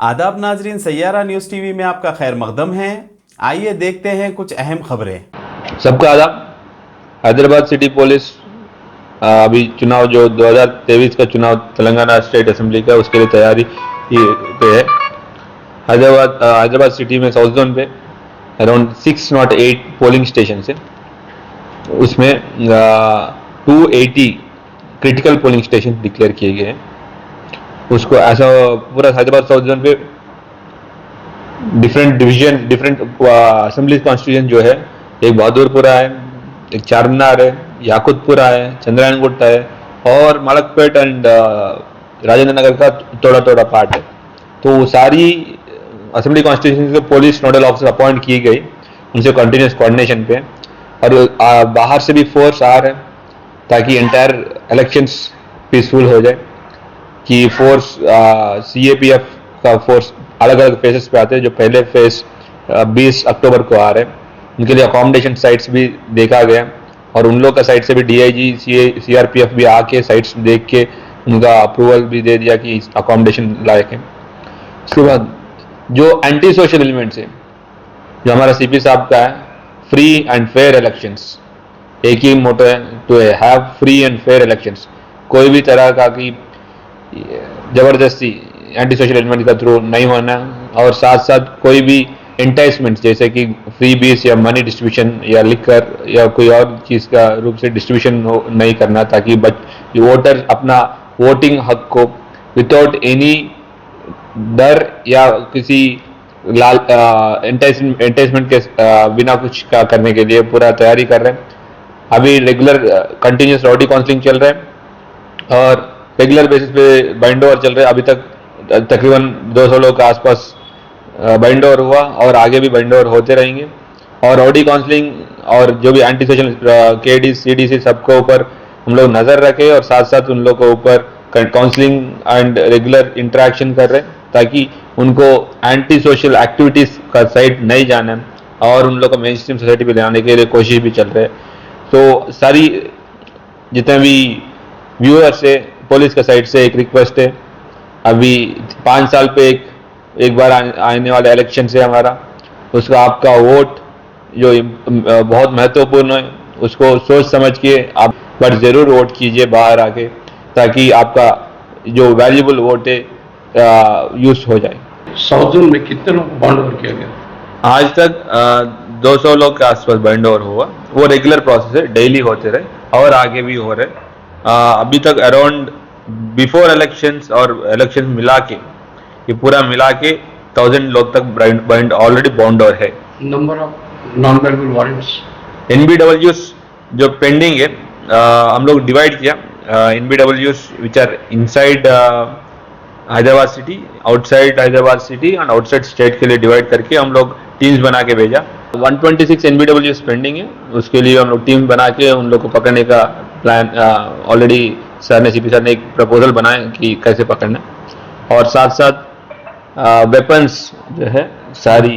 आदाब नाजरीन, Saiyaara news TV में आपका खैर मकदम है। आइए देखते हैं कुछ अहम खबरें। सबका आदाब। हैदराबाद सिटी पुलिस अभी चुनाव जो 2023 का चुनाव तेलंगाना स्टेट असेंबली का, उसके लिए तैयारी पे है। हैदराबाद सिटी में साउथ जोन पे अराउंड 608 पोलिंग स्टेशन है। उसमें 280 क्रिटिकल पोलिंग स्टेशन डिक्लेयर किए गए हैं। उसको ऐसा पूरा हैदराबाद साउथ जोन पे different division, different assembly constitution जो है, एक बहादुरपुरा है, एक चारमीनार है, याकुतपुरा है, चंद्रायनगुट्टा है और मलकपेट एंड राजेंद्र नगर का थोड़ा थोड़ा पार्ट है। तो वो सारी असेंबली कॉन्स्टिट्यूशन के पुलिस नोडल ऑफिसर अपॉइंट की गई, उनसे कंटिन्यूस कोऑर्डिनेशन पे। और बाहर से भी फोर्स आ रहे हैं ताकि एंटायर इलेक्शंस पीसफुल हो जाए। कि फोर्स CAPF का फोर्स अलग अलग फेजेस पे आते हैं। जो पहले फेज 20 अक्टूबर को आ रहे हैं, उनके लिए अकोमोडेशन साइट्स भी देखा गया और उन लोग का साइड से भी DIG CRPF भी आके साइट्स देख के उनका अप्रूवल भी दे दिया कि अकोमोडेशन लायक है। उसके बाद जो एंटी सोशल एलिमेंट्स है, जो हमारा CP साहब का है, फ्री एंड फेयर इलेक्शंस, एक ही मोटो है, to have free and fair elections. कोई भी तरह का कि जबरदस्ती एंटी सोशल एलिमेंट का थ्रू नहीं होना, और साथ साथ कोई भी एंटाइसमेंट जैसे कि फ्री बीस या मनी डिस्ट्रीब्यूशन या लिकर या कोई और चीज़ का रूप से डिस्ट्रीब्यूशन नहीं करना, ताकि वोटर अपना वोटिंग हक को विदाउट एनी डर या किसी लाल एंटाइसमेंट के बिना कुछ का करने के लिए पूरा तैयारी कर रहे हैं। अभी रेगुलर कंटिन्यूस रॉडी काउंसलिंग चल रहा है और रेगुलर बेसिस पे बाइंड ओवर चल रहे हैं। अभी तक तकरीबन 200 लोग के आसपास बाइंड ओवर हुआ और आगे भी बाइंड ओवर होते रहेंगे। और रॉडी काउंसलिंग और जो भी एंटी सोशल KD CDC सबके ऊपर हम लोग नज़र रखें और साथ साथ उन लोग के ऊपर काउंसलिंग एंड रेगुलर इंटरेक्शन कर रहे हैं ताकि उनको एंटी सोशल एक्टिविटीज़ का साइड नहीं जाना और उन लोग को मेन स्ट्रीम सोसाइटी पे ले आने के लिए कोशिश भी चल रहे हैं। तो सारी जितने भी व्यूअर्स है, पुलिस का साइड से एक रिक्वेस्ट है, अभी 5 साल पे एक बार आने वाला इलेक्शन से हमारा, उसका आपका वोट जो बहुत महत्वपूर्ण है, उसको सोच समझ के आप पर ज़रूर वोट कीजिए बाहर आके, ताकि आपका जो वैल्यूबल वोट है यूज हो जाए। साउथ जोन में कितने लोग बाइंड ओवर किया गया? आज तक 200 लोग के आसपास बाइंड ओवर हुआ। वो रेगुलर प्रोसेस है, डेली होते रहे और आगे भी हो रहे। अभी तक अराउंड बिफोर इलेक्शंस और इलेक्शन मिला के, ये पूरा मिला के 1000 लोग तक बाइंड ऑलरेडी बाउंड ओवर है। Number of non variable warrants NBWs जो पेंडिंग है, हम लोग डिवाइड किया। NBWs which are inside Hyderabad city, outside Hyderabad city and outside state के लिए डिवाइड करके हम लोग टीम्स बना के भेजा। 126 NBWs पेंडिंग है, उसके लिए हम लोग टीम बना के उन लोग को पकड़ने का प्लान ऑलरेडी सर ने, CP सर ने एक प्रपोजल बनाया कि कैसे पकड़ना। और साथ साथ वेपन्स जो है सारी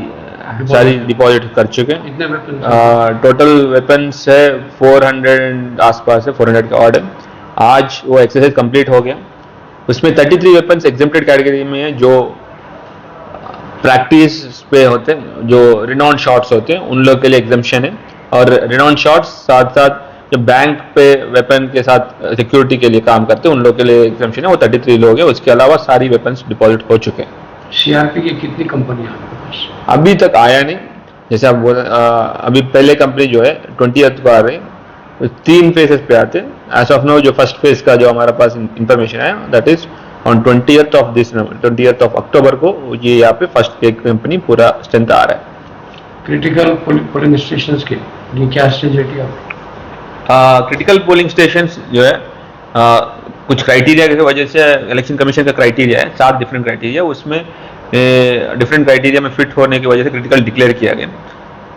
डिपॉजिट कर चुके हैं। कितने वेपन? टोटल वेपन्स है 400 आसपास है, 400 का ऑर्डर। आज वो एक्सरसाइज कंप्लीट हो गया। उसमें 33 वेपन्स एग्जेम्प्टेड कैटेगरी में है, जो प्रैक्टिस पे होते हैं, जो रिनाउंड शॉट्स होते हैं, उन लोग के लिए एग्जम्पशन है। और रिनाउंड शॉट्स साथ साथ जो बैंक पे वेपन के साथ सिक्योरिटी के लिए काम करते हैं, उन लोग के लिए एग्जम्पशन है। वो 33 लोग हैं। उसके अलावा सारी वेपन्स डिपॉजिट हो चुके हैं। CRP की कितनी कंपनियां आपके पास? अभी तक आया नहीं। जैसे आप बोल, अभी पहले कंपनी जो है 20th को आ रही है। 3 फेजेस पे आते हैं। एज ऑफ नाउ जो फर्स्ट फेज का जो हमारा पास इंफॉर्मेशन है, that is on 20th of October को ये यहाँ पे फर्स्ट कंपनी पूरा स्ट्रेंथ आ रहा है। क्रिटिकल पोलिंग स्टेशन के लिए क्या स्ट्रेटेजी है? क्रिटिकल पोलिंग स्टेशन जो है, कुछ क्राइटेरिया की वजह से, इलेक्शन कमीशन का क्राइटेरिया है, 7 डिफरेंट क्राइटेरिया, उसमें डिफरेंट क्राइटेरिया में फिट होने की वजह से क्रिटिकल डिक्लेयर किया गया।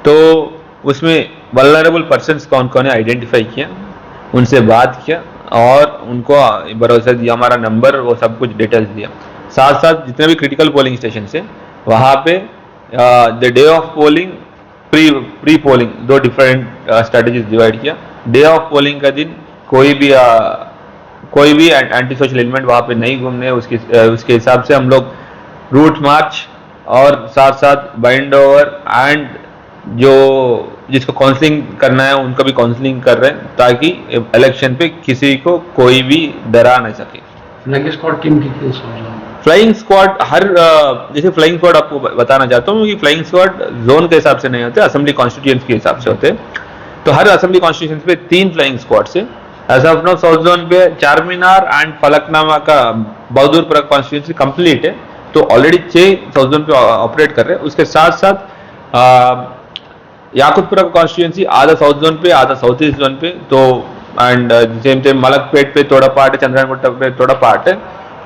तो उसमें वल्नरेबल पर्सन्स कौन कौन है आइडेंटिफाई किया, उनसे बात किया और उनको भरोसा दिया, हमारा नंबर, वो सब कुछ डिटेल्स दिया। साथ साथ जितने भी क्रिटिकल पोलिंग स्टेशन है वहाँ पे the day of polling, pre polling, 2 different strategies divide किया। डे ऑफ पोलिंग का दिन कोई भी एंटी सोशल एलिमेंट वहाँ पे नहीं घूमने, उसके हिसाब से हम लोग रूट मार्च और साथ साथ बाइंड ओवर एंड जो जिसको काउंसलिंग करना है उनका भी काउंसलिंग कर रहे हैं ताकि इलेक्शन पे किसी को कोई भी डरा नहीं सके। फ्लाइंग स्क्वाड टीम कितनी समझ फ्लाइंग स्क्वाड हर जैसे फ्लाइंग स्क्वाड आपको बताना चाहता हूँ कि फ्लाइंग स्क्वाड जोन के हिसाब से नहीं होते, असेंबली कॉन्स्टिट्यूएंसी के हिसाब से होते। तो हर असेंबली कॉन्स्टिट्यूएंसी पे 3 फ्लाइंग स्क्वाड से as of now south zone पे चार मीनार एंड फलकनामा का बहादुरपुरा कॉन्स्टिट्यूएंसी कंप्लीट है, तो ऑलरेडी 6 साउथ जोन पे ऑपरेट कर रहे हैं। उसके साथ साथ याकुतपुरा कॉन्स्टिट्यूएंसी आधा साउथ जोन पे आधा साउथ ईस्ट जोन पे, तो एंड सेम टाइम मलकपेट पे थोड़ा पार्ट है, चंद्रायणगुट्टा पे थोड़ा पार्ट है,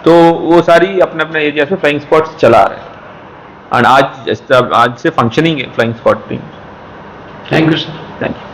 तो वो सारी अपने अपने एरिया से फ्लाइंग स्क्वाड्स चला रहे हैं एंड आज से फंक्शनिंग है flying squad team. Thank you sir. Thank you.